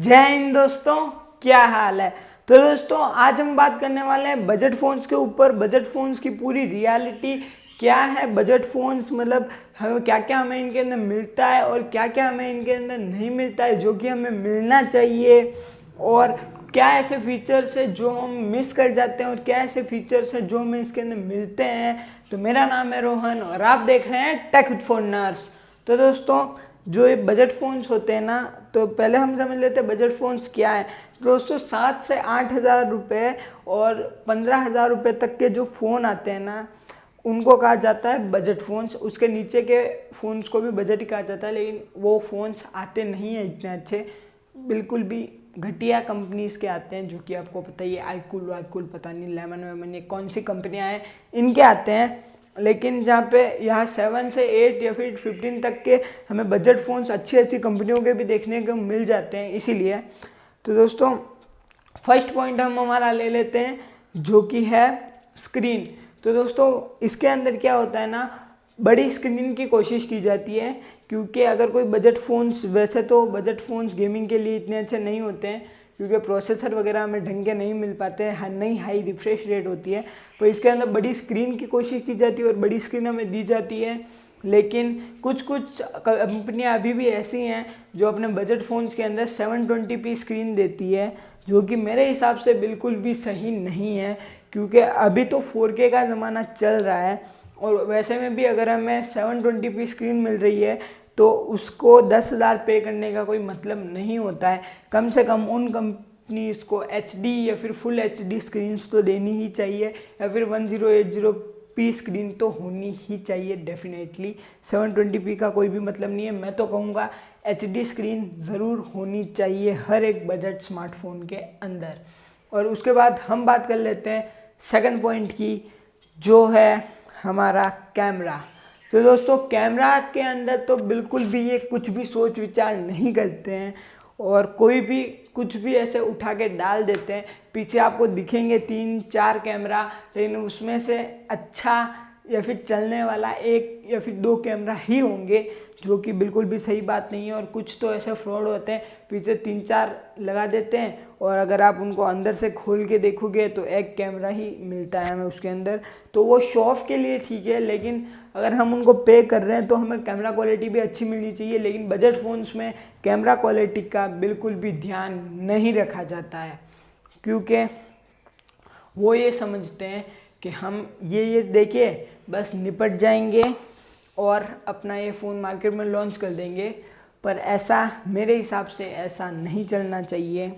जय हिंद दोस्तों, क्या हाल है। तो दोस्तों आज हम बात करने वाले हैं बजट फ़ोन्स के ऊपर। बजट फ़ोन्स की पूरी रियलिटी क्या है, बजट फ़ोन्स मतलब हमें क्या क्या हमें इनके अंदर मिलता है और क्या क्या हमें इनके अंदर नहीं मिलता है जो कि हमें मिलना चाहिए, और क्या ऐसे फीचर्स है जो हम मिस कर जाते हैं और क्या ऐसे फीचर्स है जो हमें इसके अंदर मिलते हैं। तो मेरा नाम है रोहन और आप देख रहे हैं टेक विद फोनर्स। तो दोस्तों जो ये बजट फ़ोन्स होते हैं ना, तो पहले हम समझ लेते हैं बजट फ़ोन्स क्या है। दोस्तों 7 से 8 हज़ार रुपये और 15 हज़ार रुपये तक के जो फ़ोन आते हैं ना, उनको कहा जाता है बजट फ़ोन्स। उसके नीचे के फ़ोन्स को भी बजट ही कहा जाता है, लेकिन वो फ़ोन्स आते नहीं हैं इतने अच्छे, बिल्कुल भी घटिया कंपनीज़ के आते हैं, जो कि आपको पता ही है, आईकूल वाईकूल पता नहीं, लेमन वेमन, ये कौन सी कंपनियां हैं इनके आते हैं। लेकिन जहाँ पे यहाँ 7 से 8 या फिर 15 तक के हमें बजट फ़ोन्स अच्छी अच्छी कंपनियों के भी देखने को मिल जाते हैं। इसीलिए तो दोस्तों फर्स्ट पॉइंट हम हमारा ले लेते हैं जो कि है स्क्रीन। तो दोस्तों इसके अंदर क्या होता है ना, बड़ी स्क्रीन की कोशिश की जाती है, क्योंकि अगर कोई बजट फ़ोन्स, वैसे तो बजट फ़ोन्स गेमिंग के लिए इतने अच्छे नहीं होते हैं क्योंकि प्रोसेसर वगैरह हमें ढंग के नहीं मिल पाते हैं, नहीं हाई रिफ्रेश रेट होती है, तो इसके अंदर बड़ी स्क्रीन की कोशिश की जाती है और बड़ी स्क्रीन हमें दी जाती है। लेकिन कुछ कुछ कंपनियां अभी भी ऐसी हैं जो अपने बजट फ़ोन्स के अंदर 720p स्क्रीन देती है, जो कि मेरे हिसाब से बिल्कुल भी सही नहीं है, क्योंकि अभी तो 4K का ज़माना चल रहा है और वैसे में भी अगर हमें 720p स्क्रीन मिल रही है तो उसको 10,000 पे करने का कोई मतलब नहीं होता है। कम से कम उन कंपनीज़ को HD या फिर फुल HD स्क्रीन्स तो देनी ही चाहिए, या फिर 1080p स्क्रीन तो होनी ही चाहिए डेफिनेटली। 720p का कोई भी मतलब नहीं है। मैं तो कहूँगा HD स्क्रीन ज़रूर होनी चाहिए हर एक बजट स्मार्टफोन के अंदर। और उसके बाद हम बात कर लेते हैं सेकंड पॉइंट की, जो है हमारा कैमरा। तो दोस्तों कैमरा के अंदर तो बिल्कुल भी ये कुछ भी सोच विचार नहीं करते हैं और कोई भी कुछ भी ऐसे उठा के डाल देते हैं। पीछे आपको दिखेंगे 3-4 कैमरा, लेकिन उसमें से अच्छा या फिर चलने वाला 1 या फिर 2 कैमरा ही होंगे, जो कि बिल्कुल भी सही बात नहीं है। और कुछ तो ऐसे फ्रॉड होते हैं, पीछे 3-4 लगा देते हैं और अगर आप उनको अंदर से खोल के देखोगे तो 1 कैमरा ही मिलता है हमें उसके अंदर। तो वो शो ऑफ के लिए ठीक है, लेकिन अगर हम उनको पे कर रहे हैं तो हमें कैमरा क्वालिटी भी अच्छी मिलनी चाहिए। लेकिन बजट फ़ोन्स में कैमरा क्वालिटी का बिल्कुल भी ध्यान नहीं रखा जाता है, क्योंकि वो ये समझते हैं कि हम ये देखिए बस निपट जाएंगे और अपना ये फ़ोन मार्केट में लॉन्च कर देंगे। पर ऐसा मेरे हिसाब से ऐसा नहीं चलना चाहिए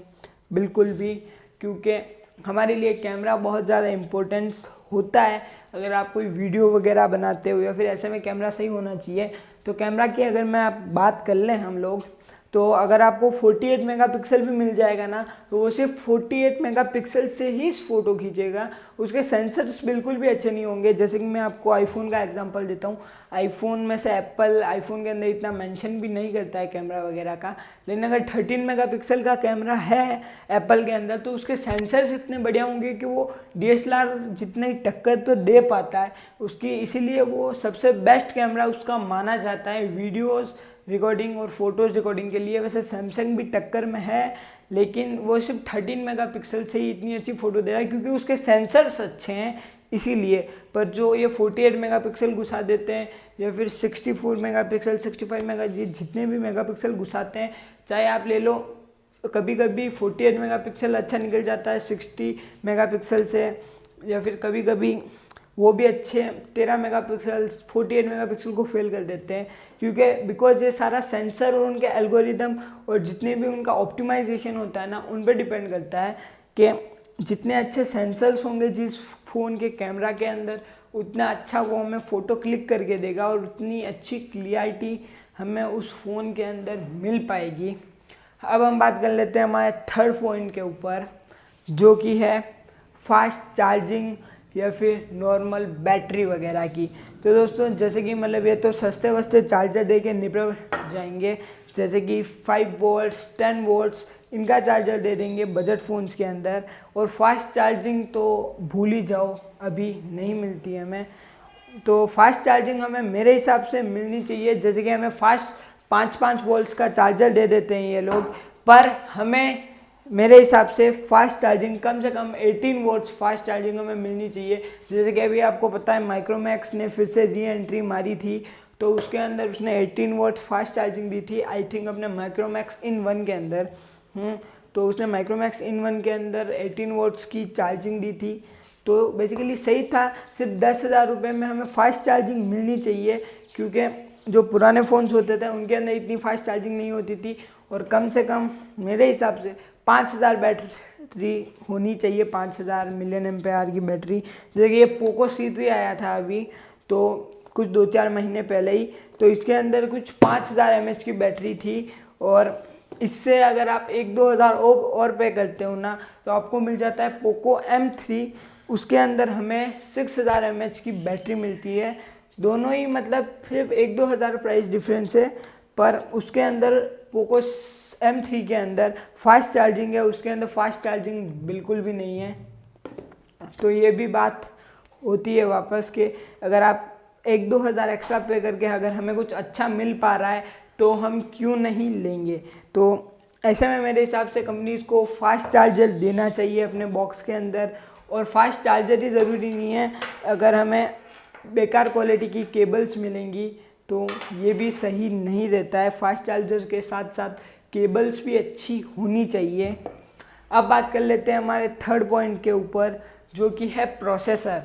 बिल्कुल भी, क्योंकि हमारे लिए कैमरा बहुत ज़्यादा इम्पोर्टेंस होता है। अगर आप कोई वीडियो वगैरह बनाते हो या फिर ऐसे में कैमरा सही होना चाहिए। तो कैमरा की अगर मैं आप बात कर लें हम लोग, तो अगर आपको 48 मेगापिक्सल भी मिल जाएगा ना, तो वो सिर्फ 48 मेगापिक्सल से ही फ़ोटो खींचेगा। उसके सेंसर्स बिल्कुल भी अच्छे नहीं होंगे। जैसे कि मैं आपको आईफोन का एग्जांपल देता हूँ, आईफोन में से एप्पल आईफोन के अंदर इतना मेंशन भी नहीं करता है कैमरा वगैरह का, लेकिन अगर 13 मेगापिक्सल का कैमरा है एप्पल के अंदर तो उसके सेंसर्स इतने बढ़िया होंगे कि वो DSLR जितनी टक्कर तो दे पाता है उसकी, इसीलिए वो सबसे बेस्ट कैमरा उसका माना जाता है वीडियोज़ रिकॉर्डिंग और फोटोज़ रिकॉर्डिंग के लिए। वैसे सैमसंग भी टक्कर में है, लेकिन वो सिर्फ 13 मेगापिक्सल से ही इतनी अच्छी फ़ोटो दे रहा है क्योंकि उसके सेंसर्स अच्छे हैं इसीलिए। पर जो ये 48 मेगापिक्सल घुसा देते हैं या फिर 64 मेगापिक्सल 65 मेगा जितने भी मेगापिक्सल घुसाते हैं, चाहे आप ले लो, कभी कभी 48 मेगापिक्सल अच्छा निकल जाता है 60 मेगापिक्सल से, या फिर कभी कभी वो भी अच्छे 13 मेगापिक्सल 48 मेगापिक्सल को फेल कर देते हैं, क्योंकि बिकॉज ये सारा सेंसर और उनके एल्गोरिदम और जितने भी उनका ऑप्टिमाइजेशन होता है ना, उन पर डिपेंड करता है कि जितने अच्छे सेंसर्स होंगे जिस फ़ोन के कैमरा के अंदर, उतना अच्छा वो हमें फ़ोटो क्लिक करके देगा और उतनी अच्छी क्लियरिटी हमें उस फ़ोन के अंदर मिल पाएगी। अब हम बात कर लेते हैं हमारे थर्ड पॉइंट के ऊपर, जो कि है फास्ट चार्जिंग या फिर नॉर्मल बैटरी वगैरह की। तो दोस्तों जैसे कि मतलब ये तो सस्ते वस्ते चार्जर दे के निपट जाएंगे, जैसे कि 5 वोल्ट्स 10 वोल्ट्स इनका चार्जर दे देंगे बजट फ़ोन्स के अंदर, और फास्ट चार्जिंग तो भूल ही जाओ, अभी नहीं मिलती है हमें। तो फास्ट चार्जिंग हमें मेरे हिसाब से मिलनी चाहिए, जैसे कि हमें फास्ट 5-5 वोल्ट्स का चार्जर दे देते हैं ये लोग, पर हमें मेरे हिसाब से फास्ट चार्जिंग कम से कम 18 वोल्ट्स फास्ट चार्जिंग हमें मिलनी चाहिए। जैसे कि अभी आपको पता है माइक्रोमैक्स ने फिर से री एंट्री मारी थी, तो उसके अंदर उसने 18 वोल्ट्स फास्ट चार्जिंग दी थी, आई थिंक अपने माइक्रोमैक्स इन 1 के अंदर। तो उसने माइक्रोमैक्स इन 1 के अंदर 18 वोल्ट्स की चार्जिंग दी थी, तो बेसिकली सही था। सिर्फ 10,000 रुपये में हमें फास्ट चार्जिंग मिलनी चाहिए, क्योंकि जो पुराने फ़ोन्स होते थे उनके अंदर इतनी फास्ट चार्जिंग नहीं होती थी। और कम से कम मेरे हिसाब से 5,000 बैटरी होनी चाहिए, 5,000 मिलियन एम्पेयर की बैटरी। जैसे कि ये पोको C3 आया था अभी, तो कुछ 2-4 महीने पहले ही, तो इसके अंदर कुछ 5,000 mAh की बैटरी थी। और इससे अगर आप 1-2 हज़ार और पे करते हो ना, तो आपको मिल जाता है पोको M3। उसके अंदर हमें 6,000 mAh की बैटरी मिलती है। दोनों ही मतलब सिर्फ 1-2 हज़ार प्राइस डिफरेंस है, पर उसके अंदर पोको M3 के अंदर फास्ट चार्जिंग है, उसके अंदर फास्ट चार्जिंग बिल्कुल भी नहीं है। तो ये भी बात होती है वापस के, अगर आप 1-2 हज़ार एक्स्ट्रा पे करके अगर हमें कुछ अच्छा मिल पा रहा है तो हम क्यों नहीं लेंगे। तो ऐसे में मेरे हिसाब से कंपनीज़ को फास्ट चार्जर देना चाहिए अपने बॉक्स के अंदर। और फास्ट चार्जर ही ज़रूरी नहीं है, अगर हमें बेकार क्वालिटी की केबल्स मिलेंगी तो ये भी सही नहीं रहता है। फास्ट चार्जर के साथ साथ केबल्स भी अच्छी होनी चाहिए। अब बात कर लेते हैं हमारे थर्ड पॉइंट के ऊपर, जो कि है प्रोसेसर।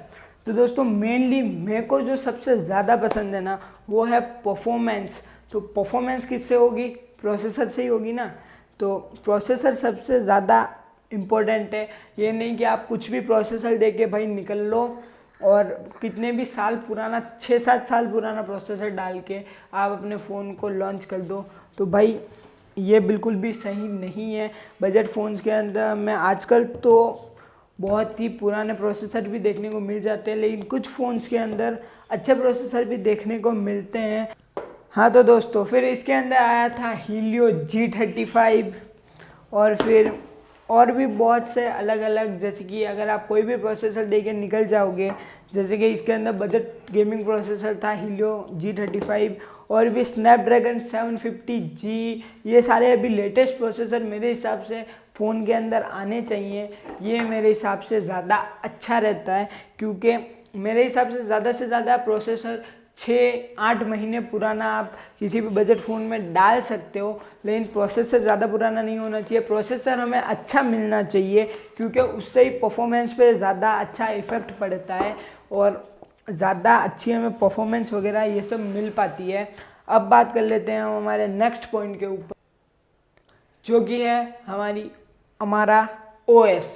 तो दोस्तों मेनली मेरे को जो सबसे ज़्यादा पसंद है ना, वो है परफॉर्मेंस। तो परफॉर्मेंस किससे होगी? प्रोसेसर से ही होगी ना। तो प्रोसेसर सबसे ज़्यादा इम्पोर्टेंट है। ये नहीं कि आप कुछ भी प्रोसेसर दे के भाई निकल लो और कितने भी साल पुराना 6-7 साल पुराना प्रोसेसर डाल के आप अपने फ़ोन को लॉन्च कर दो, तो भाई ये बिल्कुल भी सही नहीं है। बजट फ़ोन्स के अंदर में आजकल तो बहुत ही पुराने प्रोसेसर भी देखने को मिल जाते हैं, लेकिन कुछ फ़ोन्स के अंदर अच्छे प्रोसेसर भी देखने को मिलते हैं। हाँ तो दोस्तों फिर इसके अंदर आया था हीलियो G35, और फिर और भी बहुत से अलग अलग, जैसे कि अगर आप कोई भी प्रोसेसर दे के निकल जाओगे, जैसे कि इसके अंदर बजट गेमिंग प्रोसेसर था हीलियो G35, और भी स्नैपड्रैगन 750G, ये सारे अभी लेटेस्ट प्रोसेसर मेरे हिसाब से फ़ोन के अंदर आने चाहिए। ये मेरे हिसाब से ज़्यादा अच्छा रहता है, क्योंकि मेरे हिसाब से ज़्यादा प्रोसेसर 6-8 महीने पुराना आप किसी भी बजट फ़ोन में डाल सकते हो, लेकिन प्रोसेसर ज़्यादा पुराना नहीं होना चाहिए। प्रोसेसर हमें अच्छा मिलना चाहिए, क्योंकि उससे ही परफॉर्मेंस पे ज़्यादा अच्छा इफ़ेक्ट पड़ता है और ज़्यादा अच्छी हमें परफॉर्मेंस वगैरह ये सब मिल पाती है। अब बात कर लेते हैं हम हमारे नेक्स्ट पॉइंट के ऊपर, जो कि है हमारा OS।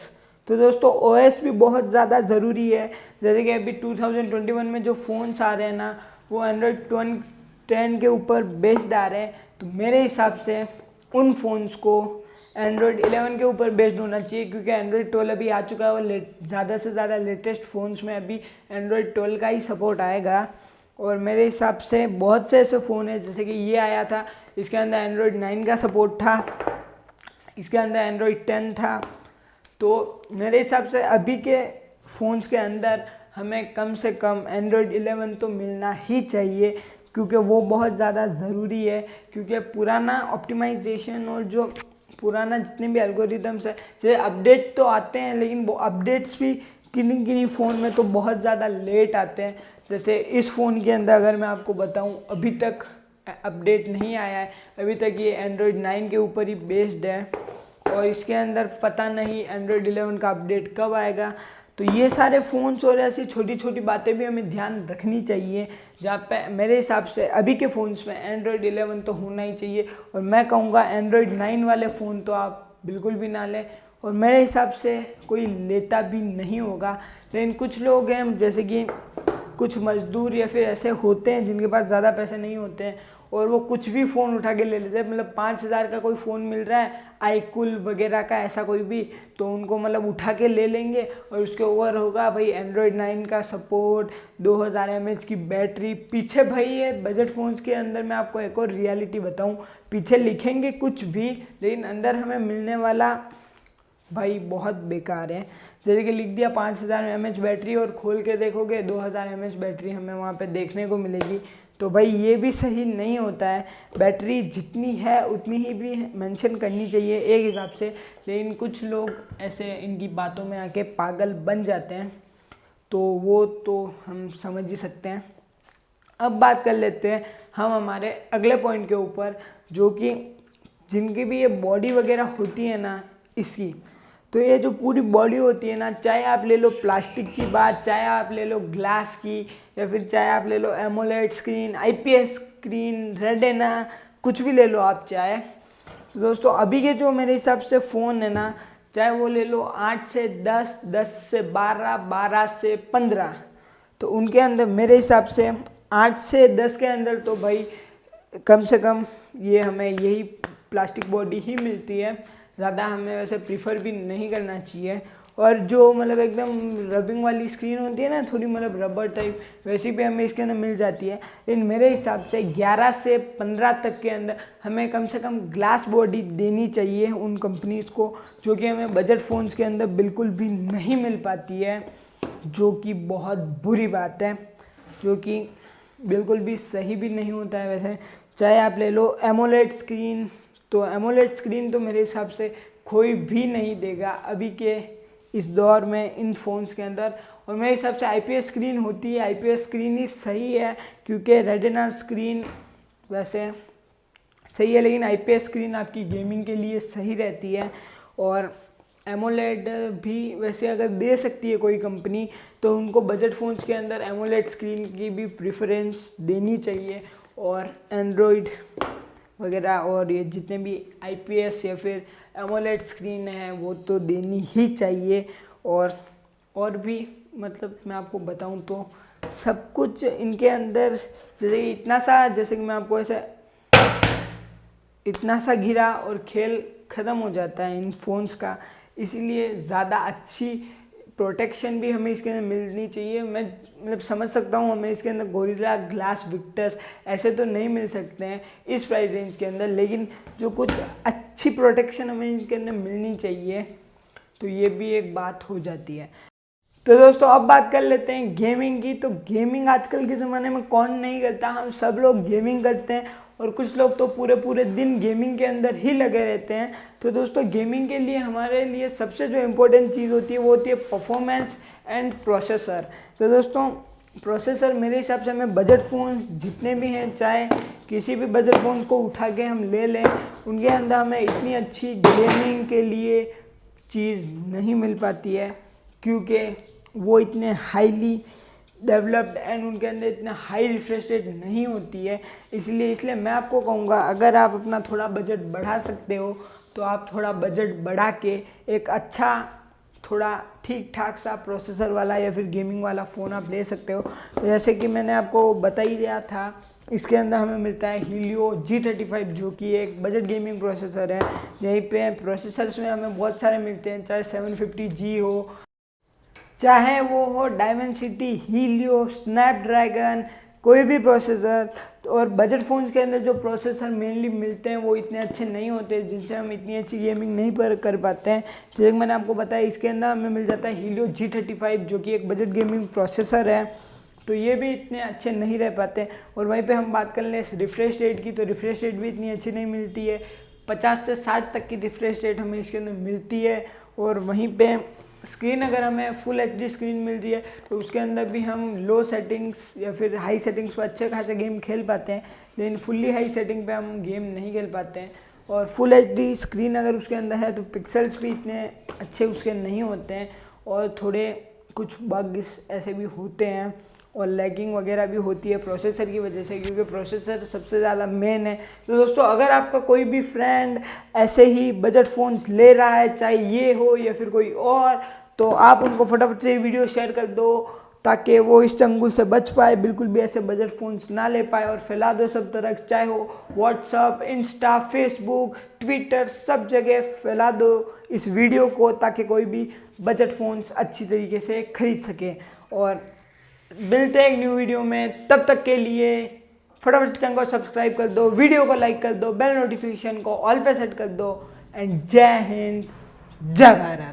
तो दोस्तों OS भी बहुत ज़्यादा ज़रूरी है। जैसे कि अभी 2021 में जो फ़ोन्स आ रहे हैं ना, वो एंड्रॉयड 10 के ऊपर बेस्ड आ रहे हैं। तो मेरे हिसाब से उन फ़ोन्स को एंड्रॉयड 11 के ऊपर बेस्ड होना चाहिए, क्योंकि एंड्रॉयड 12 अभी आ चुका है और ज़्यादा से ज़्यादा लेटेस्ट फ़ोन्स में अभी एंड्रॉयड 12 का ही सपोर्ट आएगा। और मेरे हिसाब से बहुत से ऐसे फ़ोन हैं, जैसे कि ये आया था, इसके अंदर एंड्रॉयड 9 का सपोर्ट था, इसके अंदर एंड्रॉयड 10 था। तो मेरे हिसाब से अभी के फ़ोन्स के अंदर हमें कम से कम एंड्रॉयड 11 तो मिलना ही चाहिए, क्योंकि वो बहुत ज़्यादा ज़रूरी है। क्योंकि पुराना ऑप्टिमाइजेशन और जो पुराना जितने भी एल्गोरिदम्स है, जैसे अपडेट तो आते हैं, लेकिन वो अपडेट्स भी किन्हीं फ़ोन में तो बहुत ज़्यादा लेट आते हैं। जैसे इस फ़ोन के अंदर अगर मैं आपको बताऊं, अभी तक अपडेट नहीं आया है, अभी तक ये एंड्रॉयड 9 के ऊपर ही बेस्ड है, और इसके अंदर पता नहीं एंड्रॉयड 11 का अपडेट कब आएगा। तो ये सारे फ़ोन्स और ऐसी छोटी छोटी बातें भी हमें ध्यान रखनी चाहिए, जहाँ पे मेरे हिसाब से अभी के फ़ोन्स में एंड्रॉयड 11 तो होना ही चाहिए। और मैं कहूँगा एंड्रॉयड 9 वाले फ़ोन तो आप बिल्कुल भी ना लें, और मेरे हिसाब से कोई लेता भी नहीं होगा। लेकिन कुछ लोग हैं, जैसे कि कुछ मजदूर या फिर ऐसे होते हैं जिनके पास ज़्यादा पैसे नहीं होते हैं, और वो कुछ भी फ़ोन उठा के ले लेते हैं। मतलब 5,000 का कोई फ़ोन मिल रहा है, iQOO वगैरह का ऐसा कोई भी, तो उनको मतलब उठा के ले लेंगे, और उसके ऊपर होगा भाई एंड्रॉयड 9 का सपोर्ट, 2000 mAh की बैटरी। पीछे भाई ये बजट फ़ोन्स के अंदर मैं आपको एक और रियलिटी बताऊँ, पीछे लिखेंगे कुछ भी, लेकिन अंदर हमें मिलने वाला भाई बहुत बेकार है। जैसे कि लिख दिया 5000 mAh बैटरी, और खोल के देखोगे 2000 mAh बैटरी हमें वहाँ पे देखने को मिलेगी। तो भाई ये भी सही नहीं होता है। बैटरी जितनी है उतनी ही भी मेंशन करनी चाहिए एक हिसाब से, लेकिन कुछ लोग ऐसे इनकी बातों में आके पागल बन जाते हैं, तो वो तो हम समझ ही सकते हैं। अब बात कर लेते हैं हम हमारे अगले पॉइंट के ऊपर, जो कि जिनकी भी ये बॉडी वगैरह होती है ना इसकी, तो ये जो पूरी बॉडी होती है ना, चाहे आप ले लो प्लास्टिक की बात, चाहे आप ले लो ग्लास की, या फिर चाहे आप ले लो AMOLED screen, IPS screen, retina, कुछ भी ले लो आप चाहे। तो दोस्तों अभी के जो मेरे हिसाब से फ़ोन है ना, चाहे वो ले लो 8 से 10, 10 से 12, 12 से 15, तो उनके अंदर मेरे हिसाब से 8 से 10 के अंदर तो भाई कम से कम ये हमें यही प्लास्टिक बॉडी ही मिलती है। ज़्यादा हमें वैसे प्रीफर भी नहीं करना चाहिए। और जो मतलब एकदम रबिंग वाली स्क्रीन होती है ना, थोड़ी मतलब रबर टाइप, वैसी भी हमें इसके अंदर मिल जाती है। लेकिन मेरे हिसाब से 11 से 15 तक के अंदर हमें कम से कम ग्लास बॉडी देनी चाहिए उन कंपनीज़ को, जो कि हमें बजट फ़ोन्स के अंदर बिल्कुल भी नहीं मिल पाती है, जो कि बहुत बुरी बात है, जो कि बिल्कुल भी सही भी नहीं होता है। वैसे चाहे आप ले लो एमोलेड स्क्रीन, तो एमोलेड स्क्रीन तो मेरे हिसाब से कोई भी नहीं देगा अभी के इस दौर में इन फ़ोन्स के अंदर। और मेरे हिसाब से आईपीएस स्क्रीन होती है, आईपीएस स्क्रीन ही सही है, क्योंकि रेटिना स्क्रीन वैसे सही है, लेकिन आईपीएस स्क्रीन आपकी गेमिंग के लिए सही रहती है। और एमोलेड भी वैसे अगर दे सकती है कोई कंपनी, तो उनको बजट फ़ोन्स के अंदर एमोलेड स्क्रीन की भी प्रेफरेंस देनी चाहिए। और एंड्रॉयड वगैरह और ये जितने भी आईपीएस या फिर एमोलेड स्क्रीन है वो तो देनी ही चाहिए। और भी मतलब मैं आपको बताऊं तो सब कुछ इनके अंदर, जैसे जैसे कि मैं आपको ऐसे इतना सा गिरा और खेल ख़त्म हो जाता है इन फ़ोन्स का, इसीलिए ज़्यादा अच्छी प्रोटेक्शन भी हमें इसके अंदर मिलनी चाहिए। मैं मतलब समझ सकता हूँ हमें इसके अंदर गोरिल्ला ग्लास विक्टर्स ऐसे तो नहीं मिल सकते हैं इस प्राइस रेंज के अंदर, लेकिन जो कुछ अच्छी प्रोटेक्शन हमें इसके अंदर मिलनी चाहिए, तो ये भी एक बात हो जाती है। तो दोस्तों अब बात कर लेते हैं गेमिंग की। तो गेमिंग आजकल के ज़माने में कौन नहीं करता, हम सब लोग गेमिंग करते हैं, और कुछ लोग तो पूरे पूरे दिन गेमिंग के अंदर ही लगे रहते हैं। तो दोस्तों गेमिंग के लिए हमारे लिए सबसे जो इम्पोर्टेंट चीज़ होती है वो होती है परफॉर्मेंस एंड प्रोसेसर। तो दोस्तों प्रोसेसर मेरे हिसाब से हमें बजट फ़ोन्स जितने भी हैं, चाहे किसी भी बजट फ़ोन्स को उठा के हम ले लें, उनके अंदर हमें इतनी अच्छी गेमिंग के लिए चीज़ नहीं मिल पाती है, क्योंकि वो इतने हाईली डेवलप्ड एंड उनके अंदर इतना हाई रिफ्रेश रेट नहीं होती है। इसलिए मैं आपको कहूँगा, अगर आप अपना थोड़ा बजट बढ़ा सकते हो तो आप थोड़ा बजट बढ़ा के एक अच्छा थोड़ा ठीक ठाक सा प्रोसेसर वाला या फिर गेमिंग वाला फ़ोन आप ले सकते हो। तो जैसे कि मैंने आपको बता ही दिया था, इसके अंदर हमें मिलता है हीलियो G35, जो कि एक बजट गेमिंग प्रोसेसर है। यहीं पे प्रोसेसर्स में हमें बहुत सारे मिलते हैं, चाहे 750G हो, चाहे वो हो डायमेंसिटी, हीलियो, स्नैपड्रैगन, कोई भी प्रोसेसर। और बजट फ़ोन्स के अंदर जो प्रोसेसर मेनली मिलते हैं वो इतने अच्छे नहीं होते, जिनसे हम इतनी अच्छी गेमिंग नहीं कर पाते हैं। जैसे कि मैंने आपको बताया, इसके अंदर हमें मिल जाता है हीलियो G35, जो कि एक बजट गेमिंग प्रोसेसर है। तो ये भी इतने अच्छे नहीं रह पाते। और वहीं पे हम बात कर लें रिफ्रेश रेट की, तो रिफ्रेश रेट भी इतनी अच्छी नहीं मिलती है। 50 से 60 तक की रिफ्रेश रेट हमें इसके अंदर मिलती है। और वहीं पे स्क्रीन अगर हमें फुल HD स्क्रीन मिल रही है, तो उसके अंदर भी हम लो सेटिंग्स या फिर हाई सेटिंग्स पर अच्छे खासे गेम खेल पाते हैं, लेकिन फुल्ली हाई सेटिंग पे हम गेम नहीं खेल पाते हैं। और फुल HD स्क्रीन अगर उसके अंदर है तो पिक्सल्स भी इतने अच्छे उसके नहीं होते हैं, और थोड़े कुछ बग्स ऐसे भी होते हैं, और लैगिंग वगैरह भी होती है प्रोसेसर की वजह से, क्योंकि प्रोसेसर सबसे ज़्यादा मेन है। तो दोस्तों अगर आपका कोई भी फ्रेंड ऐसे ही बजट फ़ोन्स ले रहा है, चाहे ये हो या फिर कोई और, तो आप उनको फटाफट से वीडियो शेयर कर दो, ताकि वो इस चंगुल से बच पाए, बिल्कुल भी ऐसे बजट फ़ोन्स ना ले पाए। और फैला दो सब तरफ, चाहे हो व्हाट्सअप, इंस्टा, फेसबुक, ट्विटर, सब जगह फैला दो इस वीडियो को, ताकि कोई भी बजट फ़ोन्स अच्छी तरीके से खरीद सके। और मिलते हैं एक न्यू वीडियो में, तब तक के लिए फटाफट चैनल को सब्सक्राइब कर दो, वीडियो को लाइक कर दो, बेल नोटिफिकेशन को ऑल पे सेट कर दो। एंड जय हिंद, जय भारत।